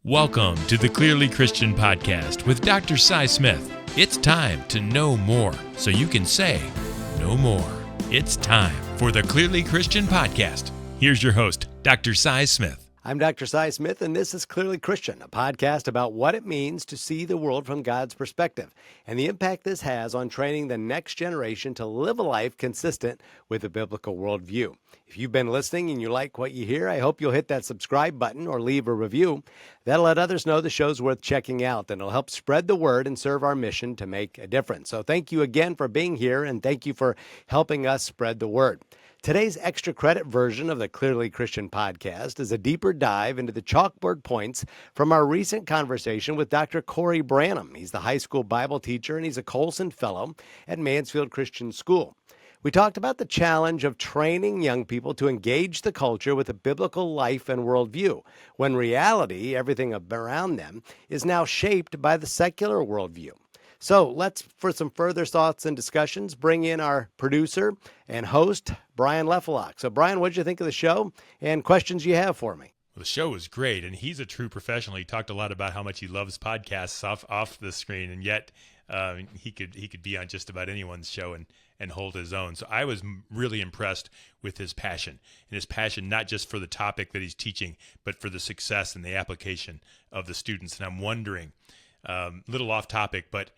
Welcome to the Clearly Christian Podcast with Dr. Cy Smith. It's time to know more so you can say no more. It's time for the Clearly Christian Podcast. Here's your host, Dr. Cy Smith. I'm Dr. Cy Smith, and this is Clearly Christian, a podcast about what it means to see the world from God's perspective and the impact this has on training the next generation to live a life consistent with a biblical worldview. If you've been listening and you like what you hear, I hope you'll hit that subscribe button or leave a review. That'll let others know the show's worth checking out, and it'll help spread the word and serve our mission to make a difference. So thank you again for being here, and thank you for helping us spread the word. Today's extra credit version of the Clearly Christian Podcast is a deeper dive into the chalkboard points from our recent conversation with Dr. Cory Branham. He's the high school Bible teacher, and he's a Colson Fellow at Mansfield Christian School. We talked about the challenge of training young people to engage the culture with a biblical life and worldview, when reality, everything around them, is now shaped by the secular worldview. So let's, for some further thoughts and discussions, bring in our producer and host, Brian Lefelock. So, Brian, what did you think of the show and questions you have for me? Well, the show was great, and he's a true professional. He talked a lot about how much he loves podcasts off the screen, and yet he could be on just about anyone's show and hold his own. So I was really impressed with his passion, and his passion not just for the topic that he's teaching, but for the success and the application of the students. And I'm wondering, little off topic, but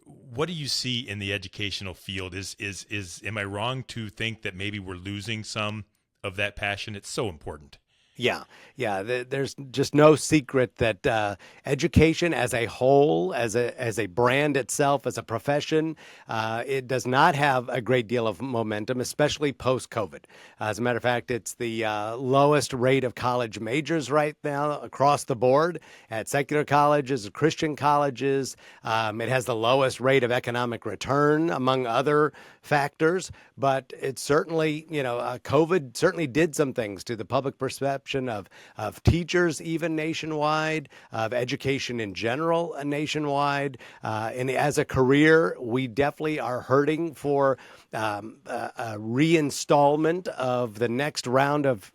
what do you see in the educational field? Am I wrong to think that maybe we're losing some of that passion? It's so important. Yeah. There's just no secret that education as a whole, as a brand itself, as a profession, it does not have a great deal of momentum, especially post-COVID. As a matter of fact, it's the lowest rate of college majors right now across the board at secular colleges, Christian colleges. It has the lowest rate of economic return, among other factors. But it certainly, COVID certainly did some things to the public perception of teachers, even nationwide, of education in general nationwide. And as a career, we definitely are hurting for a reinstallment of the next round of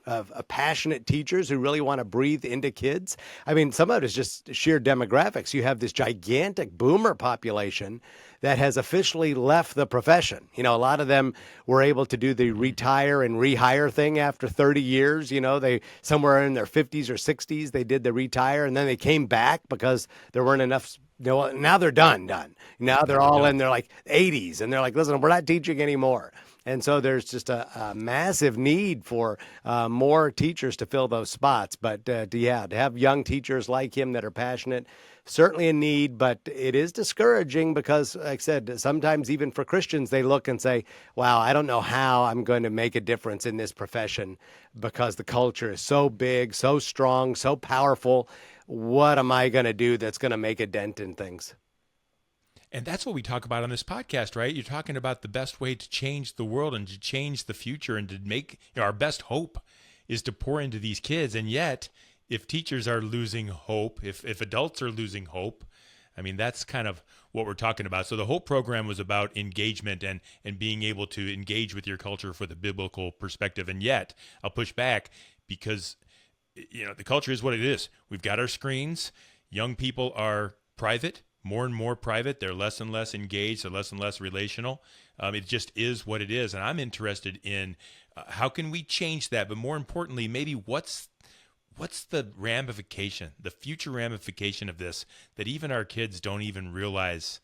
passionate teachers who really want to breathe into kids. I mean, some of it is just sheer demographics. You have this gigantic boomer population that has officially left the profession. A lot of them were able to do the retire and rehire thing after 30 years. They somewhere in their 50s or 60s, they did the retire, and then they came back because there weren't enough. Now they're done. Now they're all in their 80s, and they're like, listen, we're not teaching anymore. And so there's just a massive need for more teachers to fill those spots. But to have young teachers like him that are passionate, certainly a need, but it is discouraging because, like I said, sometimes even for Christians, they look and say, wow, I don't know how I'm going to make a difference in this profession because the culture is so big, so strong, so powerful. What am I going to do that's going to make a dent in things? And that's what we talk about on this podcast, right? You're talking about the best way to change the world and to change the future and to make our best hope is to pour into these kids. And yet, if teachers are losing hope, if adults are losing hope, I mean, that's kind of what we're talking about. So the whole program was about engagement and being able to engage with your culture for the biblical perspective. And yet, I'll push back because, the culture is what it is. We've got our screens. Young people are private, more and more private. They're less and less engaged. They're less and less relational. It just is what it is. And I'm interested in how can we change that? But more importantly, maybe what's the ramification, the future ramification of this that even our kids don't even realize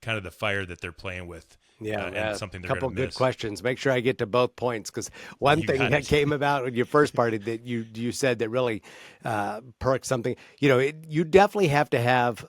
kind of the fire that they're playing with? And something they're going to miss. A couple good questions. Make sure I get to both points, because one thing that came about in your first part that you said that really perked something. You definitely have to have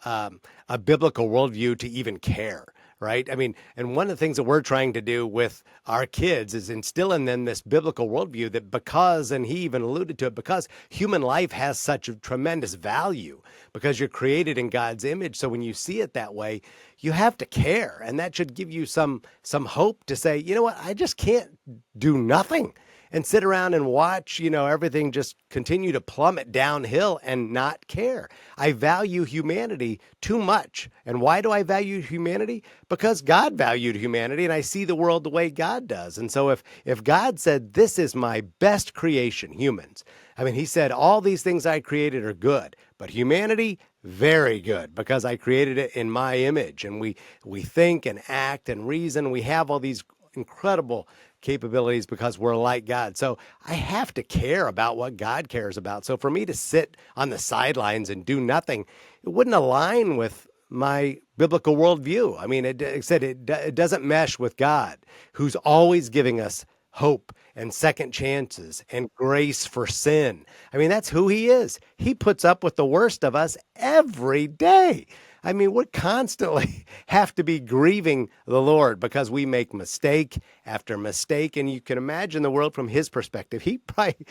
a biblical worldview to even care. Right? I mean, and one of the things that we're trying to do with our kids is instill in them this biblical worldview that because, and he even alluded to it, because human life has such a tremendous value, because you're created in God's image. So when you see it that way, you have to care. And that should give you some hope to say, you know what, I just can't do nothing and sit around and watch, everything just continue to plummet downhill and not care. I value humanity too much. And why do I value humanity? Because God valued humanity, and I see the world the way God does. And so if God said, this is my best creation, humans, I mean, he said, all these things I created are good, But humanity, very good, because I created it in my image. And we think and act and reason. We have all these incredible capabilities because we're like God. So I have to care about what God cares about. So for me to sit on the sidelines and do nothing, it wouldn't align with my biblical worldview. I mean, it doesn't mesh with God, who's always giving us hope and second chances and grace for sin. I mean, that's who he is. He puts up with the worst of us every day. I mean, we constantly have to be grieving the Lord because we make mistake after mistake. And you can imagine the world from his perspective. He probably,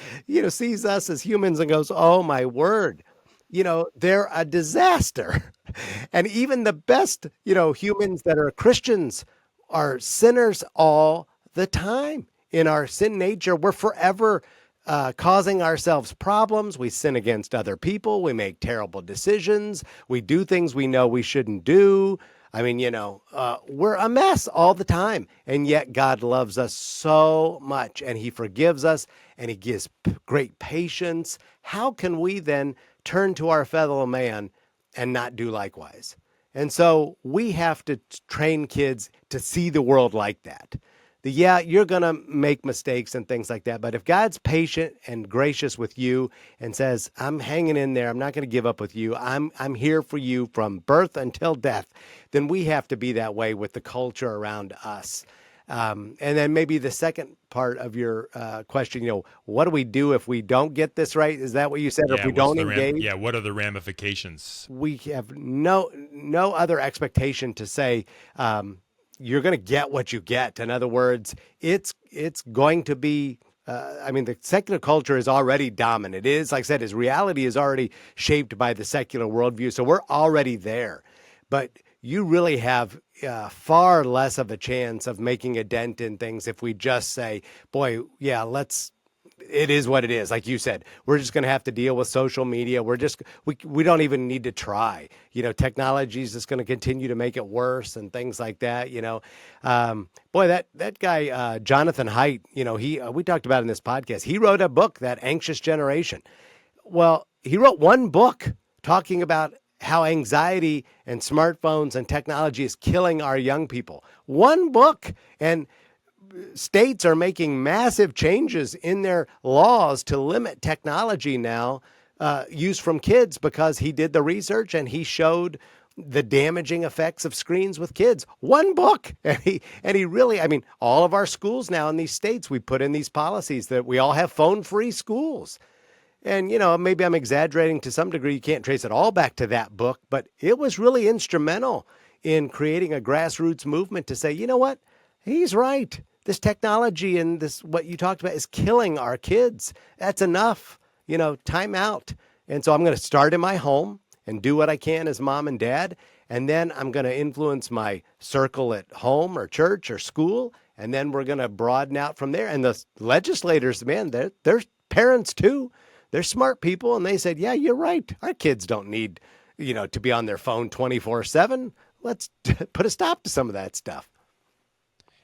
sees us as humans and goes, oh, my word, they're a disaster. And even the best, humans that are Christians are sinners all the time. In our sin nature, we're forever causing ourselves problems. We sin against other people. We make terrible decisions. We do things we know we shouldn't do. I mean, we're a mess all the time. And yet God loves us so much, and he forgives us, and he gives great patience. How can we then turn to our fellow man and not do likewise? And so we have to train kids to see the world like that. You're going to make mistakes and things like that. But if God's patient and gracious with you and says, I'm hanging in there, I'm not going to give up with you, I'm here for you from birth until death, then we have to be that way with the culture around us. And then maybe the second part of your question, what do we do if we don't get this right? Is that what you said? Or if we don't engage? What are the ramifications? We have no other expectation to say, you're going to get what you get. In other words, it's going to be, the secular culture is already dominant. It is, like I said, his reality is already shaped by the secular worldview. So we're already there. But you really have far less of a chance of making a dent in things if we just say, boy, yeah, it is what it is. Like you said, we're just going to have to deal with social media. We don't even need to try. Technology is just going to continue to make it worse and things like that. Boy, that guy Jonathan Haidt, we talked about in this podcast. He wrote a book, That Anxious Generation. Well, he wrote one book talking about how anxiety and smartphones and technology is killing our young people. One book. And states are making massive changes in their laws to limit technology now use from kids because he did the research and he showed the damaging effects of screens with kids. One book. And he really, all of our schools now in these states, we put in these policies that we all have phone-free schools. And, maybe I'm exaggerating to some degree. You can't trace it all back to that book, but it was really instrumental in creating a grassroots movement to say, you know what? He's right. This technology and this, what you talked about, is killing our kids. That's enough, time out. And so I'm going to start in my home and do what I can as mom and dad. And then I'm going to influence my circle at home or church or school. And then we're going to broaden out from there. And the legislators, man, they're parents too. They're smart people. And they said, yeah, you're right. Our kids don't need, to be on their phone 24/7. Let's put a stop to some of that stuff.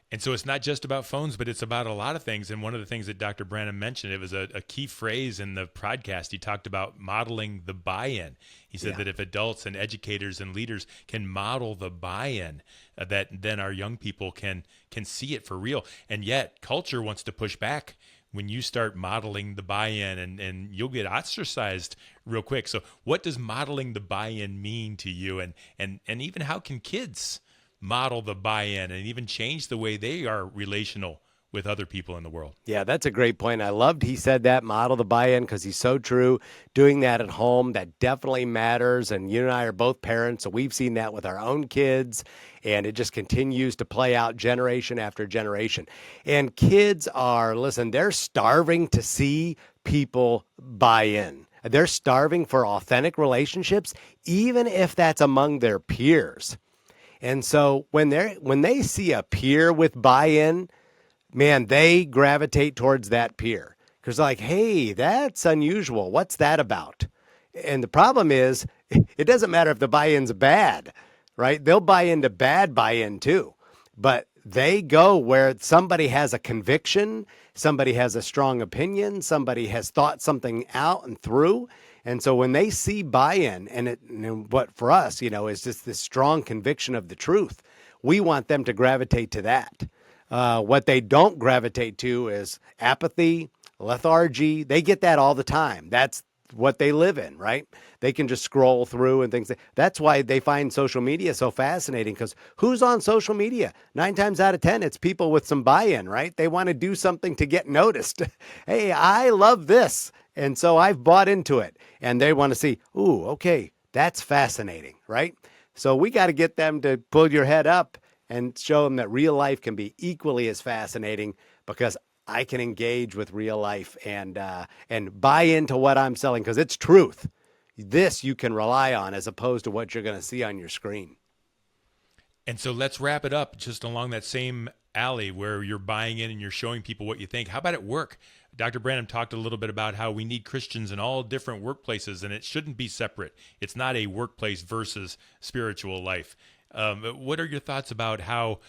And so it's not just about phones, but it's about a lot of things. And one of the things that Dr. Branham mentioned, it was a key phrase in the podcast. He talked about modeling the buy-in. He said that if adults and educators and leaders can model the buy-in, that then our young people can see it for real. And yet culture wants to push back when you start modeling the buy-in, and you'll get ostracized real quick. So what does modeling the buy-in mean to you? And even how can kids model the buy-in and even change the way they are relational with other people in the world? Yeah, that's a great point. I loved he said that, model the buy-in, because he's so true. Doing that at home, that definitely matters. And you and I are both parents, so we've seen that with our own kids, and it just continues to play out generation after generation. And kids they're starving to see people buy in. They're starving for authentic relationships, even if that's among their peers. And so when they see a peer with buy-in, man, they gravitate towards that peer because like, hey, that's unusual. What's that about? And the problem is, it doesn't matter if the buy-in's bad, right? They'll buy into bad buy-in too, but they go where somebody has a conviction, somebody has a strong opinion, somebody has thought something out and through. And so when they see buy-in, and what for us, is just this strong conviction of the truth, we want them to gravitate to that. What they don't gravitate to is apathy, lethargy. They get that all the time. That's what they live in, right? They can just scroll through and things. That's why they find social media so fascinating, because who's on social media? 9 times out of 10, it's people with some buy-in, right? They want to do something to get noticed. Hey, I love this, and so I've bought into it. And they want to see, ooh, okay, that's fascinating, right? So we got to get them to pull your head up and show them that real life can be equally as fascinating, because I can engage with real life and buy into what I'm selling, because it's truth. This you can rely on, as opposed to what you're going to see on your screen. And so let's wrap it up just along that same alley where you're buying in and you're showing people what you think. How about at work? Dr. Branham talked a little bit about how we need Christians in all different workplaces, and it shouldn't be separate. It's not a workplace versus spiritual life. What are your thoughts about how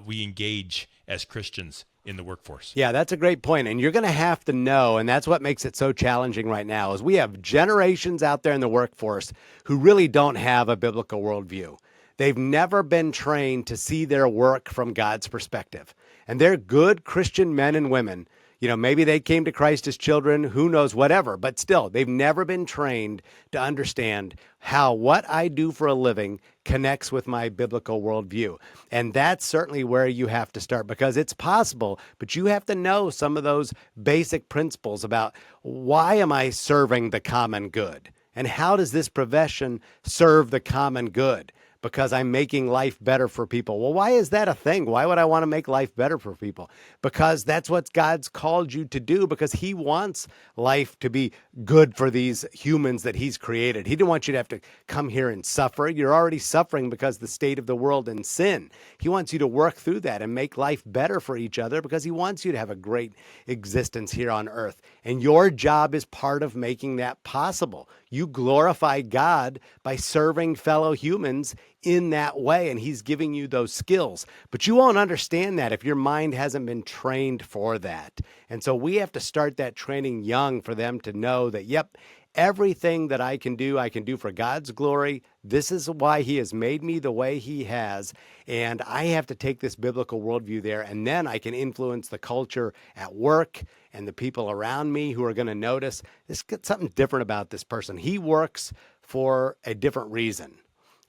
we engage as Christians in the workforce? Yeah, that's a great point. And you're going to have to know, and that's what makes it so challenging right now, is we have generations out there in the workforce who really don't have a biblical worldview. They've never been trained to see their work from God's perspective. And they're good Christian men and women. Maybe they came to Christ as children, who knows, whatever, but still, they've never been trained to understand how what I do for a living connects with my biblical worldview. And that's certainly where you have to start, because it's possible, but you have to know some of those basic principles about, why am I serving the common good? And how does this profession serve the common good? Because I'm making life better for people. Well, why is that a thing? Why would I want to make life better for people? Because that's what God's called you to do, because he wants life to be good for these humans that he's created. He didn't want you to have to come here and suffer. You're already suffering because of the state of the world and sin. He wants you to work through that and make life better for each other, because he wants you to have a great existence here on earth. And your job is part of making that possible. You glorify God by serving fellow humans in that way, and he's giving you those skills. But you won't understand that if your mind hasn't been trained for that. And so we have to start that training young for them to know that, yep, everything that I can do for God's glory. This is why he has made me the way he has. And I have to take this biblical worldview there, and then I can influence the culture at work and the people around me who are going to notice, there's something different about this person. He works for a different reason.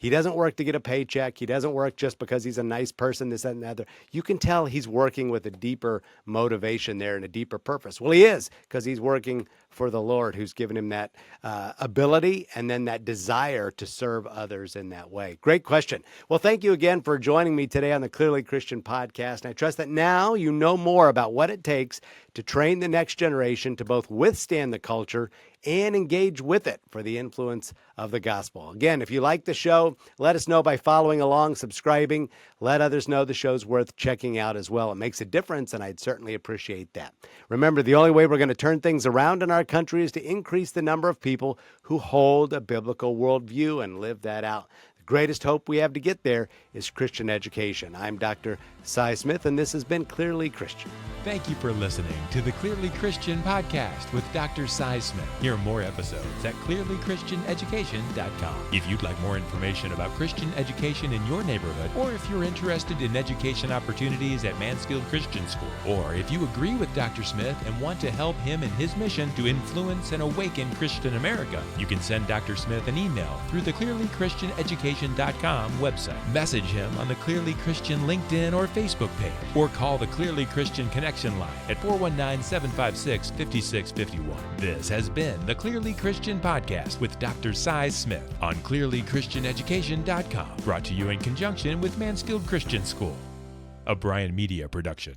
He doesn't work to get a paycheck. He doesn't work just because he's a nice person, this, that, and the other. You can tell he's working with a deeper motivation there and a deeper purpose. Well, he is, because he's working for the Lord, who's given him that ability and then that desire to serve others in that way. Great question. Well, thank you again for joining me today on the Clearly Christian podcast. And I trust that now you know more about what it takes to train the next generation to both withstand the culture and engage with it for the influence of the gospel. Again, if you like the show, let us know by following along, subscribing. Let others know the show's worth checking out as well. It makes a difference, and I'd certainly appreciate that. Remember, the only way we're going to turn things around in our country is to increase the number of people who hold a biblical worldview and live that out. The greatest hope we have to get there is Christian education. I'm Dr. Cy Smith, and this has been Clearly Christian. Thank you for listening to the Clearly Christian podcast with Dr. Cy Smith. Hear more episodes at clearlychristianeducation.com. If you'd like more information about Christian education in your neighborhood, or if you're interested in education opportunities at Mansfield Christian School, or if you agree with Dr. Smith and want to help him in his mission to influence and awaken Christian America, you can send Dr. Smith an email through the clearlychristianeducation.com website. Message him on the Clearly Christian LinkedIn or Facebook page, or call the Clearly Christian Connection line at 419-756-5651. This has been the Clearly Christian Podcast with Dr. Cy Smith on clearlychristianeducation.com, brought to you in conjunction with Mansfield Christian School, a Bryan Media production.